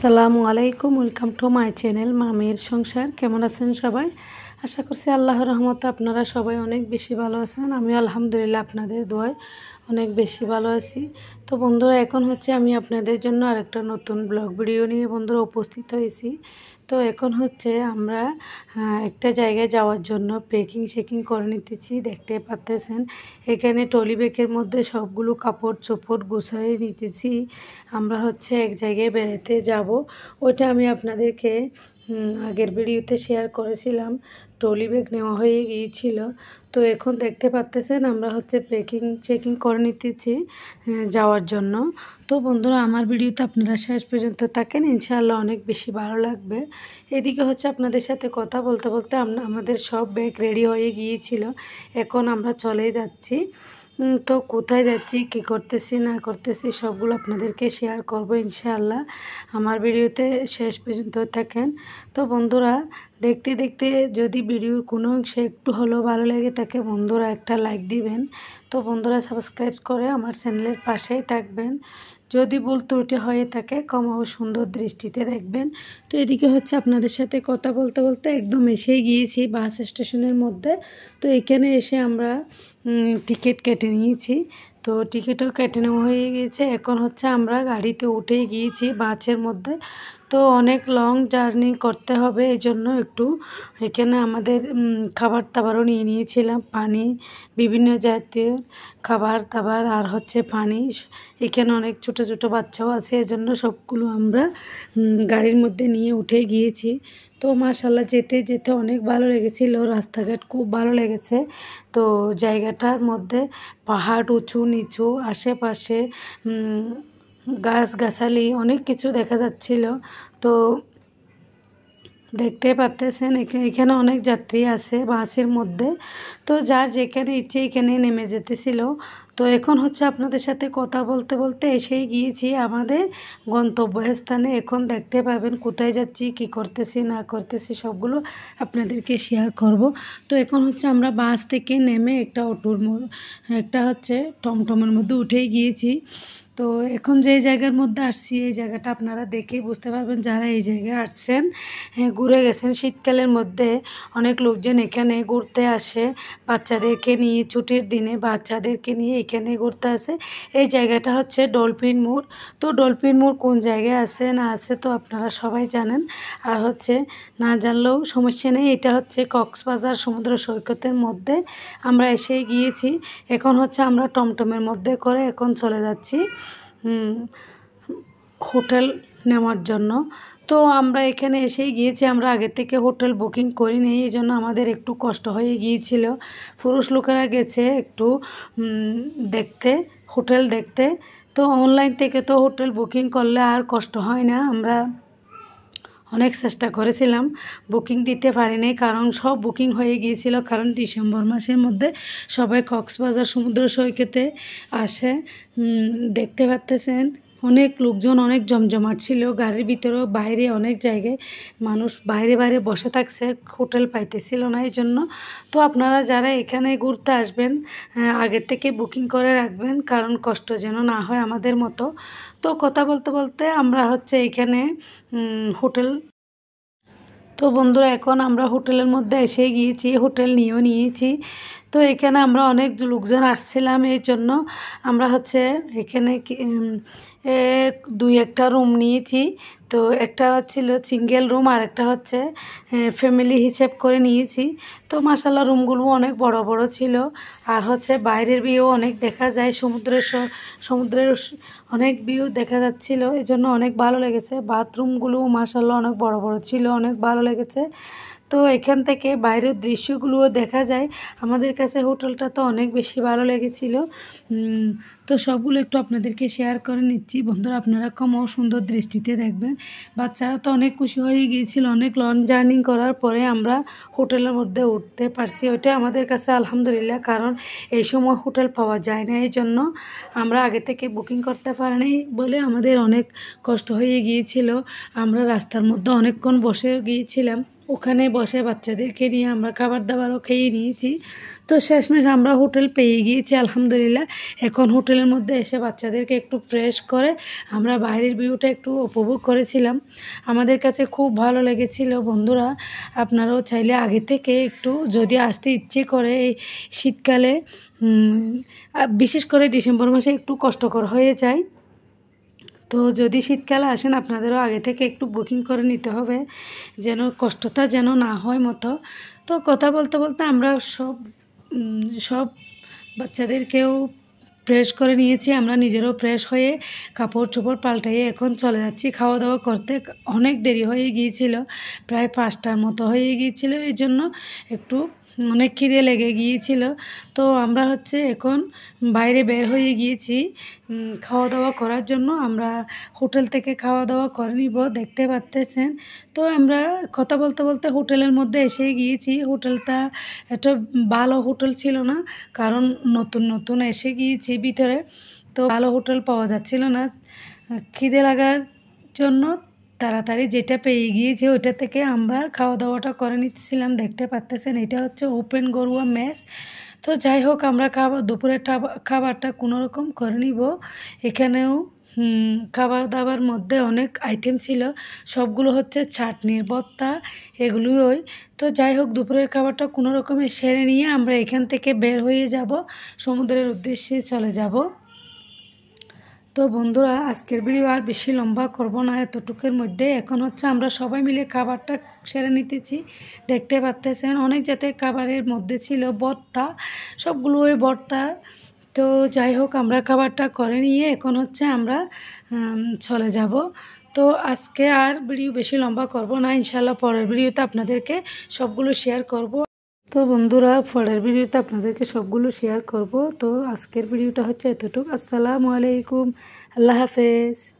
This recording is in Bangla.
আসসালামু আলাইকুম, ওয়েলকাম টু মাই চ্যানেল মামির সংসার। কেমন আছেন সবাই? আশা করছি আল্লাহর রহমতে আপনারা সবাই অনেক বেশি ভালো আছেন। আমি আলহামদুলিল্লাহ আপনাদের দোয়ায় অনেক বেশি ভালো আছি। তো বন্ধুরা, এখন হচ্ছে আমি আপনাদের জন্য আরেকটা নতুন ব্লগ ভিডিও নিয়ে বন্ধুরা উপস্থিত হয়েছি। তো এখন হচ্ছে আমরা একটা জায়গায় যাওয়ার জন্য শেকিং করে নিতেছি। দেখতে পাচ্ছেন এখানে ট্রলি ব্যাগের মধ্যে সবগুলো কাপড় চোপড় গুছিয়ে নিতেছি। আমরা হচ্ছে এক জায়গায় বেড়াতে যাব, ওইটা আমি আপনাদেরকে আগের ভিডিওতে শেয়ার করেছিলাম। ট্রলি ব্যাগ নেওয়া হয়ে গিয়েছিল। তো এখন দেখতে পাচ্ছেন আমরা হচ্ছে চেকিং করে নিতেছি যাওয়ার জন্য। তো বন্ধুরা, আমার ভিডিওতে আপনারা শেষ পর্যন্ত থাকেন, ইনশাআল্লাহ অনেক বেশি ভালো লাগবে। এদিকে হচ্ছে আপনাদের সাথে কথা বলতে বলতে আমাদের সব ব্যাগ রেডি হয়ে গিয়েছিল। এখন আমরা চলে যাচ্ছি। তো কোথায় যাচ্ছি, কী করতেছি না করতেছি সবগুলো আপনাদেরকে শেয়ার করব ইনশাআল্লাহ। আমার ভিডিওতে শেষ পর্যন্ত থাকেন। তো বন্ধুরা, দেখতে দেখতে যদি ভিডিওর কোনো অংশে একটু হলেও ভালো লেগে থাকে বন্ধুরা একটা লাইক দিবেন। তো বন্ধুরা, সাবস্ক্রাইব করে আমার চ্যানেলের পাশেই থাকবেন। যদি ভুল ত্রুটি হয়ে থাকে ক্ষমা ও সুন্দর দৃষ্টিতে দেখবেন। তো এদিকে হচ্ছে আপনাদের সাথে কথা বলতে বলতে একদম এসেই গিয়েছি বাস স্টেশনের মধ্যে। তো এখানে এসে আমরা টিকিট কেটে নিয়েছি। তো টিকিটও কেটে নেওয়া হয়ে গিয়েছে। এখন হচ্ছে আমরা গাড়িতে উঠেই গিয়েছি বাসের মধ্যে। তো অনেক লং জার্নি করতে হবে, এই জন্য একটু এখানে আমাদের খাবার দাবারও নিয়ে নিয়েছিলাম, পানি, বিভিন্ন জাতীয় খাবার দাবার আর হচ্ছে পানি। এখানে অনেক ছোট ছোট বাচ্চাও আছে, এজন্য সবগুলো আমরা গাড়ির মধ্যে নিয়ে উঠে গিয়েছি। তো মাশাআল্লাহ যেতে যেতে অনেক ভালো লেগেছিল, রাস্তাঘাট খুব ভালো লেগেছে। তো জায়গাটার মধ্যে পাহাড় উঁচু নিচু, আশেপাশে গাছগাছালি অনেক কিছু দেখা যাচ্ছিল। তো দেখতে পাচ্ছেন এখানে অনেক যাত্রী আছে বাসের মধ্যে। তো যার যেখানে ইচ্ছে এখানে নেমে যেতেছিল। তো এখন হচ্ছে আপনাদের সাথে কথা বলতে বলতে এসেই গিয়েছি আমাদের গন্তব্যস্থানে। এখন দেখতে পাবেন কোথায় যাচ্ছি, কি করতেছি না করতেছি সবগুলো আপনাদেরকে শেয়ার করব। তো এখন হচ্ছে আমরা বাস থেকে নেমে একটা হচ্ছে টমটমের মধ্যে উঠেই গিয়েছি। তো এখন যে জায়গার মধ্যে আসছি এই জায়গাটা আপনারা দেখেই বুঝতে পারবেন যারা এই জায়গায় আসছেন, ঘুরে গেছেন। শীতকালের মধ্যে অনেক লোকজন এখানে ঘুরতে আসে বাচ্চাদেরকে নিয়ে, ছুটির দিনে বাচ্চাদেরকে নিয়ে এখানে ঘুরতে আসে। এই জায়গাটা হচ্ছে ডলফিন মোড়। তো ডলফিন মোড় কোন জায়গায় আছে না আছে তো আপনারা সবাই জানেন, আর হচ্ছে না জানলেও সমস্যা নেই। এটা হচ্ছে কক্সবাজার সমুদ্র সৈকতের মধ্যে আমরা এসে গিয়েছি। এখন হচ্ছে আমরা টমটমের মধ্যে করে এখন চলে যাচ্ছি হোটেল নেওয়ার জন্য। তো আমরা এখানে এসেই গিয়েছি, আমরা আগে থেকে হোটেল বুকিং করি নেই, এই জন্য আমাদের একটু কষ্ট হয়ে গিয়েছিল। পুরুষ লোকেরা গেছে একটু দেখতে, হোটেল দেখতে। তো অনলাইন থেকে তো হোটেল বুকিং করলে আর কষ্ট হয় না। আমরা অনেক চেষ্টা করেছিলাম, বুকিং দিতে পারিনি, কারণ সব বুকিং হয়ে গিয়েছিল। কারণ ডিসেম্বর মাসের মধ্যে সবাই কক্সবাজার সমুদ্র সৈকতে আসে। দেখতে পাচ্ছেন অনেক লোকজন, অনেক জমজমাট ছিল গাড়ির ভিতরেও, বাইরে অনেক জায়গায় মানুষ বাইরে বাইরে বসে থাকছে, হোটেল পাইতেছিল না এই জন্য। তো আপনারা যারা এখানে ঘুরতে আসবেন আগের থেকে বুকিং করে রাখবেন, কারণ কষ্ট যেন না হয় আমাদের মতো। তো কথা বলতে বলতে আমরা হচ্ছে এখানে হোটেল, তো বন্ধুরা এখন আমরা হোটেলের মধ্যে এসে গিয়েছি, হোটেল নিয়েও নিয়েছি। তো এখানে আমরা অনেক লোকজন আসছিলাম, এই জন্য আমরা হচ্ছে এখানে একটা রুম নিয়েছি। তো একটা ছিল সিঙ্গেল রুম আর একটা হচ্ছে ফ্যামিলি হিসেব করে নিয়েছি। তো মাশাআল্লাহ রুমগুলো অনেক বড় বড় ছিল, আর হচ্ছে বাইরের ভিউ অনেক দেখা যায়, সমুদ্রের অনেক ভিউ দেখা যাচ্ছিল, এই জন্য অনেক ভালো লেগেছে। বাথরুমগুলো মাশাআল্লাহ অনেক বড় বড় ছিল, অনেক ভালো লেগেছে। তো এখান থেকে বাইরের দৃশ্যগুলোও দেখা যায়। আমাদের কাছে হোটেলটা তো অনেক বেশি ভালো লেগেছিল। তো সবগুলো একটু আপনাদেরকে শেয়ার করে নিচ্ছি বন্ধুরা, আপনারা কমও সুন্দর দৃষ্টিতে দেখবেন। বাচ্চারা তো অনেক খুশি হয়ে গিয়েছিল, অনেক লং জার্নি করার পরে আমরা হোটেলের মধ্যে উঠতে পারছি। ওইটা আমাদের কাছে আলহামদুলিল্লাহ, কারণ এই সময় হোটেল পাওয়া যায় না, এই জন্য আমরা আগে থেকে বুকিং করতে পারিনি বলে আমাদের অনেক কষ্ট হয়ে গিয়েছিল। আমরা রাস্তার মধ্যে অনেকক্ষণ বসে গিয়েছিলাম, ওখানে বসে বাচ্চাদেরকে নিয়ে আমরা খাবার দাবারও খেয়ে নিয়েছি। তো শেষমেশ আমরা হোটেল পেয়ে গিয়েছি আলহামদুলিল্লাহ। এখন হোটেলের মধ্যে এসে বাচ্চাদেরকে একটু ফ্রেশ করে আমরা বাইরের ভিউটা একটু উপভোগ করেছিলাম। আমাদের কাছে খুব ভালো লেগেছিল। বন্ধুরা, আপনারাও চাইলে আগে থেকে একটু যদি আসতে ইচ্ছে করে এই শীতকালে, বিশেষ করে ডিসেম্বর মাসে একটু কষ্টকর হয়ে যায়। তো যদি শীতকালে আসেন আপনাদেরও আগে থেকে একটু বুকিং করে নিতে হবে, যেন কষ্টটা যেন না হয় মতো। তো কথা বলতে বলতে আমরা সব বাচ্চাদেরকেও ফ্রেশ করে নিয়েছি, আমরা নিজেরও ফ্রেশ হয়ে কাপড় চোপড় পাল্টাইয়ে এখন চলে যাচ্ছি খাওয়া দাওয়া করতে। অনেক দেরি হয়ে গিয়েছিল, প্রায় 5টার মতো হয়ে গিয়েছিল, এই জন্য একটু অনেক খিদে লেগে গিয়েছিল। তো আমরা এখন বাইরে বের হয়ে গিয়েছি খাওয়া দাওয়া করার জন্য। আমরা হোটেল থেকে খাওয়া দাওয়া করে নিব, দেখতে পাচ্ছেন। তো আমরা কথা বলতে বলতে হোটেলের মধ্যে এসে গিয়েছি। হোটেলটা একটা ভালো হোটেল ছিল না, কারণ নতুন নতুন এসে গিয়েছি ভিতরে, তো ভালো হোটেল পাওয়া যাচ্ছিল না। খিদে লাগার জন্য তাড়াতাড়ি যেটা পেয়ে গিয়েছি ওইটা থেকে আমরা খাওয়া দাওয়াটা করে নিচ্ছিলাম। দেখতে পাচ্ছেন এটা হচ্ছে ওপেন গরুয়া মেস। তো যাই হোক, আমরা দুপুরের খাবারটা কোনো রকম করে নিব। এখানেও খাবার দাবার মধ্যে অনেক আইটেম ছিল, সবগুলো হচ্ছে চাটনির ভর্তা, এগুলোই। তো যাই হোক, দুপুরের খাবারটা কোনো রকমে সেরে নিয়ে আমরা এখান থেকে বের হয়ে যাব, সমুদ্রের উদ্দেশ্যে চলে যাব। তো বন্ধুরা, আজকের ভিডিও আর বেশি লম্বা করব না, এতটুকুর মধ্যে। এখন আমরা সবাই মিলে খাবারটা সেরে নিতেছি। দেখতে পাচ্ছেন অনেক জাতের খাবারের মধ্যে ছিল ভর্তা, সবগুলো ওই ভর্তা। তো যাই হোক, আমরা খাবারটা করে নিয়ে এখন আমরা চলে যাব। তো আজকে আর ভিডিও বেশি লম্বা করব না, ইনশাল্লাহ পরের ভিডিওতে আপনাদেরকে সবগুলো শেয়ার করব। তো বন্ধুরা, পরের ভিডিওতে আপনাদেরকে সবগুলো শেয়ার করব। তো আজকের ভিডিওটা এতটুকু। আসসালামু আলাইকুম, আল্লাহ হাফেজ।